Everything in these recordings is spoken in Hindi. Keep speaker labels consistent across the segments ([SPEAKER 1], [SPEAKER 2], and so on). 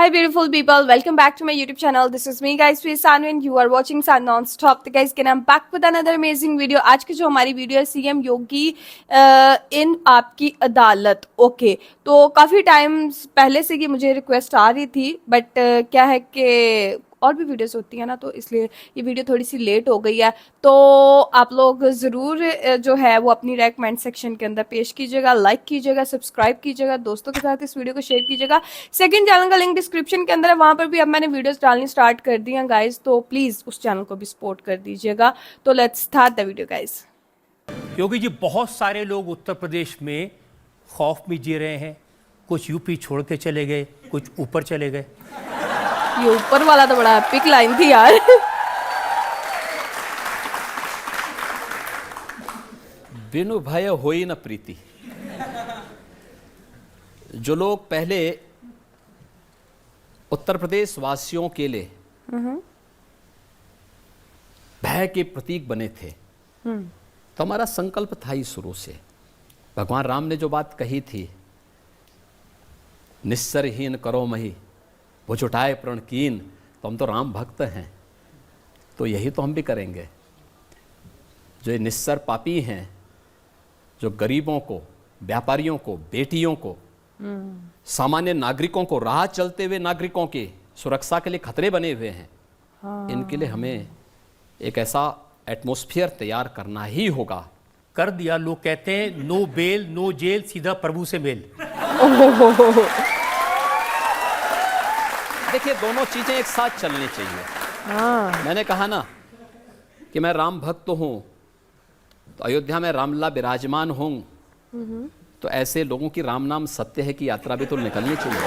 [SPEAKER 1] Hi beautiful people, welcome back to my YouTube channel. This is me guys, Sweet Sanu and you are watching Sun Non-Stop. तो guys, I'm back with another amazing video. आज की जो हमारी वीडियो है सीएम योगी इन आपकी अदालत. ओके तो काफ़ी टाइम पहले से कि मुझे रिक्वेस्ट आ रही थी बट क्या है कि और भी वीडियोस होती है ना, तो इसलिए ये वीडियो थोड़ी सी लेट हो गई है. तो आप लोग ज़रूर जो है वो अपनी राय कमेंट सेक्शन के अंदर पेश कीजिएगा, लाइक कीजिएगा, सब्सक्राइब कीजिएगा, दोस्तों के साथ इस वीडियो को शेयर कीजिएगा. सेकंड चैनल का लिंक डिस्क्रिप्शन के अंदर है, वहाँ पर भी अब मैंने वीडियोस डालनी स्टार्ट कर दी हैं गाइज, तो प्लीज़ उस चैनल को भी सपोर्ट कर दीजिएगा. तो let's start the video guys.
[SPEAKER 2] Yogi ji, बहुत सारे लोग उत्तर प्रदेश में खौफ में जी रहे हैं. कुछ यूपी छोड़ के चले गए, कुछ ऊपर चले गए.
[SPEAKER 1] ये ऊपर वाला तो बड़ा एपिक लाइन थी यार.
[SPEAKER 3] बिनु भय होई न प्रीति. जो लोग पहले उत्तर प्रदेश वासियों के लिए भय के प्रतीक बने थे, तो हमारा संकल्प था ही शुरू से. भगवान राम ने जो बात कही थी, निस्सरहीन करो मही भुज उठाए प्रण कीन, तो हम तो राम भक्त हैं, तो यही तो हम भी करेंगे. जो ये निस्सर पापी हैं, जो गरीबों को, व्यापारियों को, बेटियों को, सामान्य नागरिकों को, राह चलते हुए नागरिकों की सुरक्षा के लिए खतरे बने हुए हैं, इनके लिए हमें एक ऐसा एटमॉस्फेयर तैयार करना ही होगा.
[SPEAKER 2] कर दिया. लोग कहते हैं नो बेल नो जेल, सीधा प्रभु से मेल.
[SPEAKER 3] देखिए, दोनों चीजें एक साथ चलनी चाहिए. मैंने कहा ना कि मैं राम भक्त हूं, तो अयोध्या में रामलला विराजमान हूं, तो ऐसे लोगों की राम नाम सत्य है की यात्रा भी तो निकलनी चाहिए.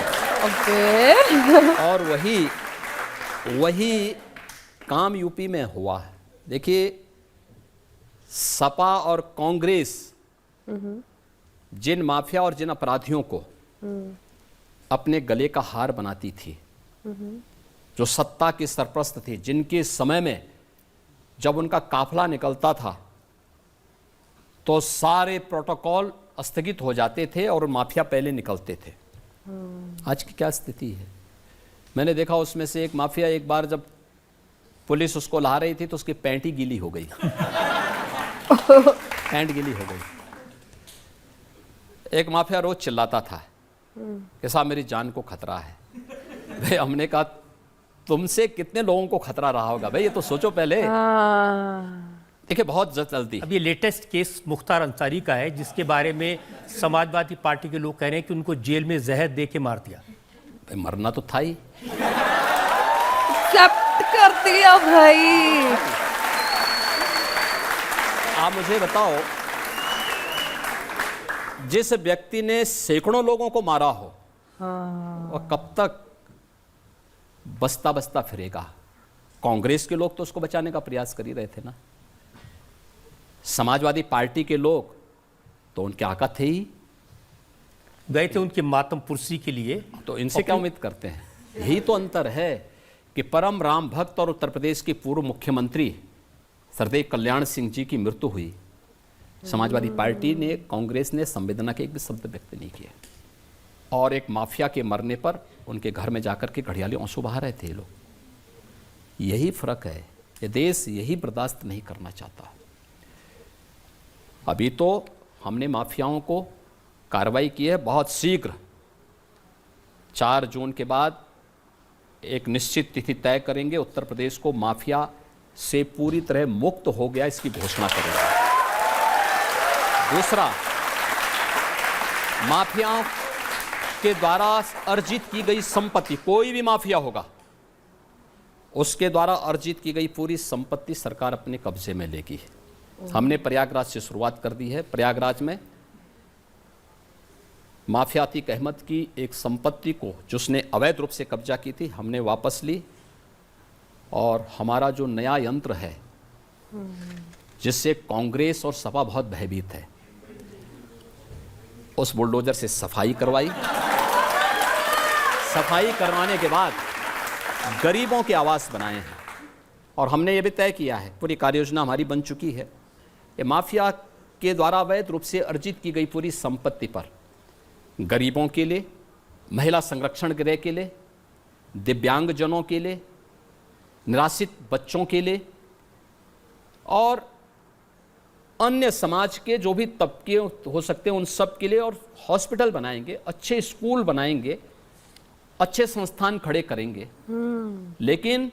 [SPEAKER 1] ओके.
[SPEAKER 3] और वही काम यूपी में हुआ है. देखिए, सपा और कांग्रेस जिन माफिया और जिन अपराधियों को अपने गले का हार बनाती थी, जो सत्ता के सरप्रस्त थे, जिनके समय में जब उनका काफिला निकलता था तो सारे प्रोटोकॉल स्थगित हो जाते थे और माफिया पहले निकलते थे. आज की क्या स्थिति है? मैंने देखा उसमें से एक माफिया, एक बार जब पुलिस उसको ला रही थी तो उसकी पैंट ही गीली हो गई. पैंट गीली हो गई. एक माफिया रोज चिल्लाता था कि साहब मेरी जान को खतरा है. भाई, हमने कहा तुमसे कितने लोगों को खतरा रहा होगा भाई, ये तो सोचो पहले. देखिए, बहुत जल्दी
[SPEAKER 2] अब ये लेटेस्ट केस मुख्तार अंसारी का है, जिसके बारे में समाजवादी पार्टी के लोग कह रहे हैं कि उनको जेल में जहर दे के मार दिया.
[SPEAKER 3] भाई, मरना तो था ही.
[SPEAKER 1] एक्सेप्ट कर दिया भाई.
[SPEAKER 3] आप मुझे बताओ, जिस व्यक्ति ने सैकड़ों लोगों को मारा हो, और कब तक बसता बसता फिरेगा? कांग्रेस के लोग तो उसको बचाने का प्रयास कर ही रहे थे ना. समाजवादी पार्टी के लोग तो उनके आका थे ही,
[SPEAKER 2] गए थे उनके मातम पुरसी के लिए.
[SPEAKER 3] तो इनसे क्या उम्मीद करते हैं? यही तो अंतर है कि परम राम भक्त और उत्तर प्रदेश के पूर्व मुख्यमंत्री सरदेव कल्याण सिंह जी की मृत्यु हुई. समाजवादी पार्टी ने, कांग्रेस ने संवेदना के एक भी शब्द व्यक्त नहीं किए, और एक माफिया के मरने पर उनके घर में जाकर के घड़ियाली आंसू बहा रहे थे लोग. यही फर्क है. ये देश यही बर्दाश्त नहीं करना चाहता. अभी तो हमने माफियाओं को कार्रवाई की है. बहुत शीघ्र 4 जून के बाद एक निश्चित तिथि तय करेंगे. उत्तर प्रदेश को माफिया से पूरी तरह मुक्त हो गया, इसकी घोषणा करेंगे. दूसरा, माफियाओं के द्वारा अर्जित की गई संपत्ति, कोई भी माफिया होगा उसके द्वारा अर्जित की गई पूरी संपत्ति सरकार अपने कब्जे में लेगी. हमने प्रयागराज से शुरुआत कर दी है. प्रयागराज में माफिया अतीक अहमद की एक संपत्ति को, जिसने अवैध रूप से कब्जा की थी, हमने वापस ली. और हमारा जो नया यंत्र है, जिससे कांग्रेस और सपा बहुत भयभीत है, उस बुलडोजर से सफाई करवाई. सफाई करवाने के बाद गरीबों के आवास बनाए हैं. और हमने ये भी तय किया है, पूरी कार्ययोजना हमारी बन चुकी है, ये माफिया के द्वारा अवैध रूप से अर्जित की गई पूरी संपत्ति पर गरीबों के लिए, महिला संरक्षण गृह के लिए, दिव्यांगजनों के लिए, निराश्रित बच्चों के लिए और अन्य समाज के जो भी तबके हो सकते हैं उन सब के लिए, और हॉस्पिटल बनाएंगे, अच्छे स्कूल बनाएंगे, अच्छे संस्थान खड़े करेंगे। लेकिन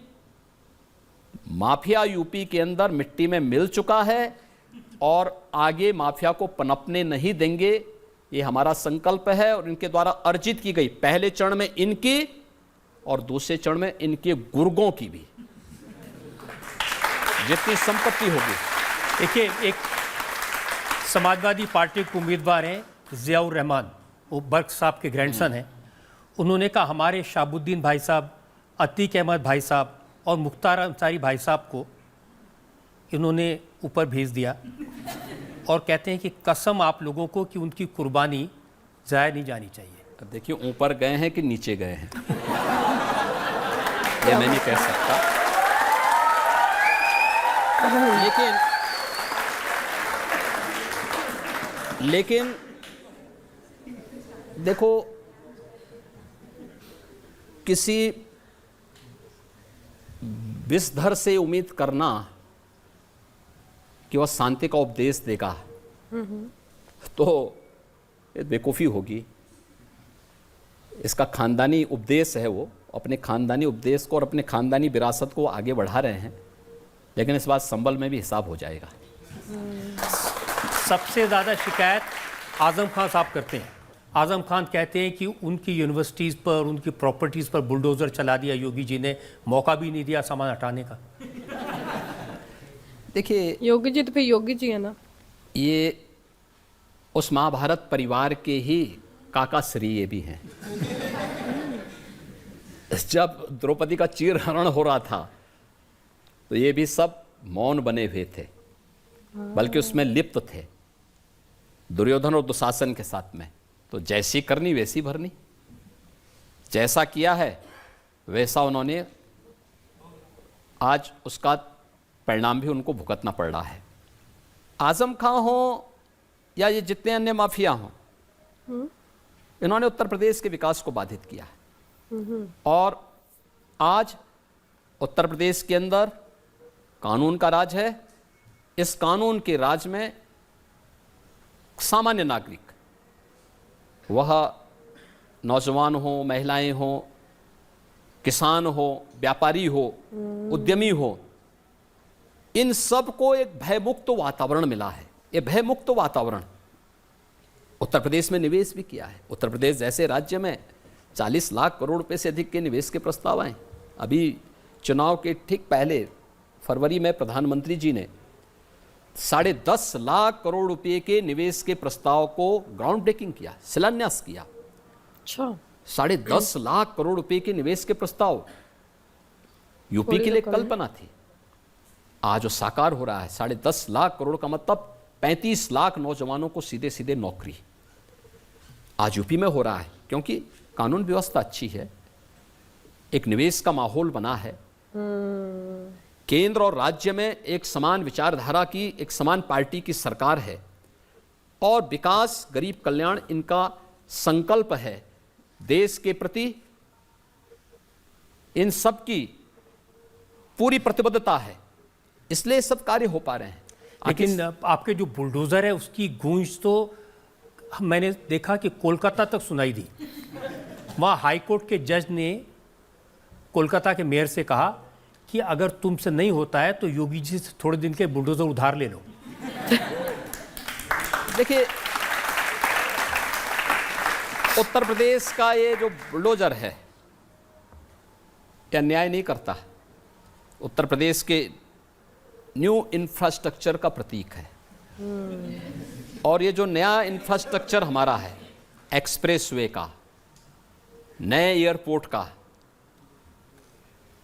[SPEAKER 3] माफिया यूपी के अंदर मिट्टी में मिल चुका है और आगे माफिया को पनपने नहीं देंगे। ये हमारा संकल्प है और इनके द्वारा अर्जित की गई पहले चरण में इनकी और दूसरे चरण में इनके गुर्गों की भी जितनी संपत्ति होगी।
[SPEAKER 2] देखिए, एक समाजवादी पार्टी के उम्मीदवार हैं जियाउर रहमान, वो बर्क साहब के ग्रैंडसन हैं। उन्होंने कहा हमारे शाहबुद्दीन भाई साहब, अतीक अहमद भाई साहब और मुख्तार अंसारी भाई साहब को इन्होंने ऊपर भेज दिया और कहते हैं कि कसम आप लोगों को कि उनकी कुर्बानी ज़ाया नहीं जानी चाहिए।
[SPEAKER 3] अब देखिए, ऊपर गए हैं कि नीचे गए हैं ये मैं नहीं कह सकता, लेकिन देखो, किसी विषधर से उम्मीद करना कि वह शांति का उपदेश देगा तो ये बेवकूफ़ी होगी। इसका खानदानी उपदेश है, वो अपने खानदानी उपदेश को और अपने खानदानी विरासत को आगे बढ़ा रहे हैं, लेकिन इस बात संभल में भी हिसाब हो जाएगा।
[SPEAKER 2] सबसे ज़्यादा शिकायत आज़म खान साहब करते हैं। आज़म खान कहते हैं कि उनकी यूनिवर्सिटीज़ पर, उनकी प्रॉपर्टीज़ पर बुलडोज़र चला दिया योगी जी ने, मौका भी नहीं दिया सामान हटाने का।
[SPEAKER 3] देखिए,
[SPEAKER 1] योगी जी तो फिर योगी जी है ना।
[SPEAKER 3] ये उस महाभारत परिवार के ही काका श्री ये भी हैं। जब द्रौपदी का चीरहरण हो रहा था तो ये भी सब मौन बने हुए थे, बल्कि उसमें लिप्त थे दुर्योधन और दुशासन के साथ में। तो जैसी करनी वैसी भरनी, जैसा किया है वैसा उन्होंने आज उसका परिणाम भी उनको भुगतना पड़ रहा है। आजम खां हो या ये जितने अन्य माफिया हों, इन्होंने उत्तर प्रदेश के विकास को बाधित किया है। और आज उत्तर प्रदेश के अंदर कानून का राज है। इस कानून के राज में सामान्य नागरिक, वह नौजवान हो, महिलाएं हो, किसान हो, व्यापारी हो, उद्यमी हो, इन सब को एक भयमुक्त वातावरण मिला है। ये भयमुक्त वातावरण उत्तर प्रदेश में निवेश भी किया है। उत्तर प्रदेश जैसे राज्य में 40 लाख करोड़ रुपए से अधिक के निवेश के प्रस्ताव आए। अभी चुनाव के ठीक पहले फरवरी में प्रधानमंत्री जी ने 10.5 लाख करोड़ रुपए के निवेश के प्रस्ताव को ग्राउंड ब्रेकिंग किया, शिलान्यास किया।
[SPEAKER 1] अच्छा,
[SPEAKER 3] 10.5 लाख करोड़ रुपए के निवेश के प्रस्ताव यूपी के लिए कल्पना थी, आज वो साकार हो रहा है। 10.5 लाख करोड़ का मतलब 35 लाख नौजवानों को सीधे सीधे नौकरी आज यूपी में हो रहा है, क्योंकि कानून व्यवस्था अच्छी है, एक निवेश का माहौल बना है। केंद्र और राज्य में एक समान विचारधारा की, एक समान पार्टी की सरकार है और विकास, गरीब कल्याण इनका संकल्प है। देश के प्रति इन सब की पूरी प्रतिबद्धता है, इसलिए सब कार्य हो पा रहे हैं।
[SPEAKER 2] लेकिन आपके जो बुलडोज़र है उसकी गूंज तो मैंने देखा कि कोलकाता तक सुनाई दी। वहाँ हाईकोर्ट के जज ने कोलकाता के मेयर से कहा कि अगर तुमसे नहीं होता है तो योगी जी से थोड़े दिन के बुलडोज़र उधार ले लो।
[SPEAKER 3] देखिए, उत्तर प्रदेश का ये जो बुलडोजर है क्या न्याय नहीं करता? उत्तर प्रदेश के न्यू इंफ्रास्ट्रक्चर का प्रतीक है। और ये जो नया इंफ्रास्ट्रक्चर हमारा है, एक्सप्रेसवे का, नए एयरपोर्ट का,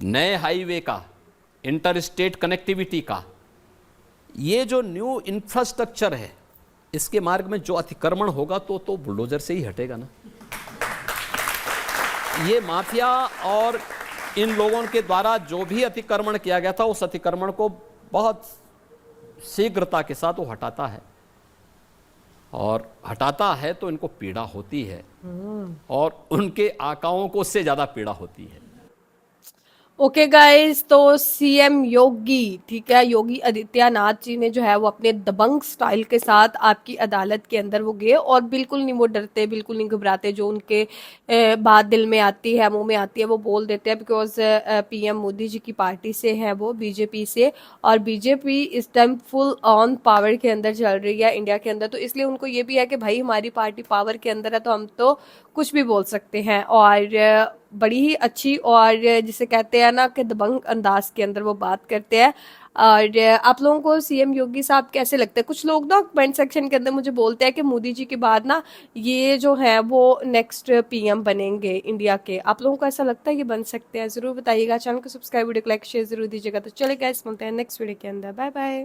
[SPEAKER 3] नए हाईवे का, इंटर स्टेट कनेक्टिविटी का, ये जो न्यू इंफ्रास्ट्रक्चर है, इसके मार्ग में जो अतिक्रमण होगा तो बुलडोजर से ही हटेगा ना। ये माफिया और इन लोगों के द्वारा जो भी अतिक्रमण किया गया था, उस अतिक्रमण को बहुत शीघ्रता के साथ वो हटाता है, और हटाता है तो इनको पीड़ा होती है और उनके आकाओं को उससे ज़्यादा पीड़ा होती है।
[SPEAKER 1] ओके गाइस, तो सीएम योगी, ठीक है, योगी आदित्यनाथ जी ने जो है वो अपने दबंग स्टाइल के साथ आपकी अदालत के अंदर वो गए और बिल्कुल नहीं वो डरते, बिल्कुल नहीं घबराते। जो उनके बात दिल में आती है, मुंह में आती है, वो बोल देते हैं। बिकॉज पीएम मोदी जी की पार्टी से है वो, बीजेपी से, और बीजेपी इस टाइम फुल ऑन पावर के अंदर चल रही है इंडिया के अंदर। तो इसलिए उनको ये भी है कि भाई हमारी पार्टी पावर के अंदर है तो हम तो कुछ भी बोल सकते हैं। और बड़ी ही अच्छी और जिसे कहते हैं ना कि दबंग अंदाज के अंदर वो बात करते हैं। और आप लोगों को सीएम योगी साहब कैसे लगते हैं? कुछ लोग ना कमेंट सेक्शन के अंदर मुझे बोलते हैं कि मोदी जी के बाद ना ये जो है वो नेक्स्ट पीएम बनेंगे इंडिया के। आप लोगों को ऐसा लगता है ये बन सकते हैं? जरूर बताइएगा। चैनल को सब्सक्राइब, वीडियो को लाइक शेयर जरूर दीजिएगा। तो चले गाइस, मिलते हैं नेक्स्ट वीडियो के अंदर। Bye bye.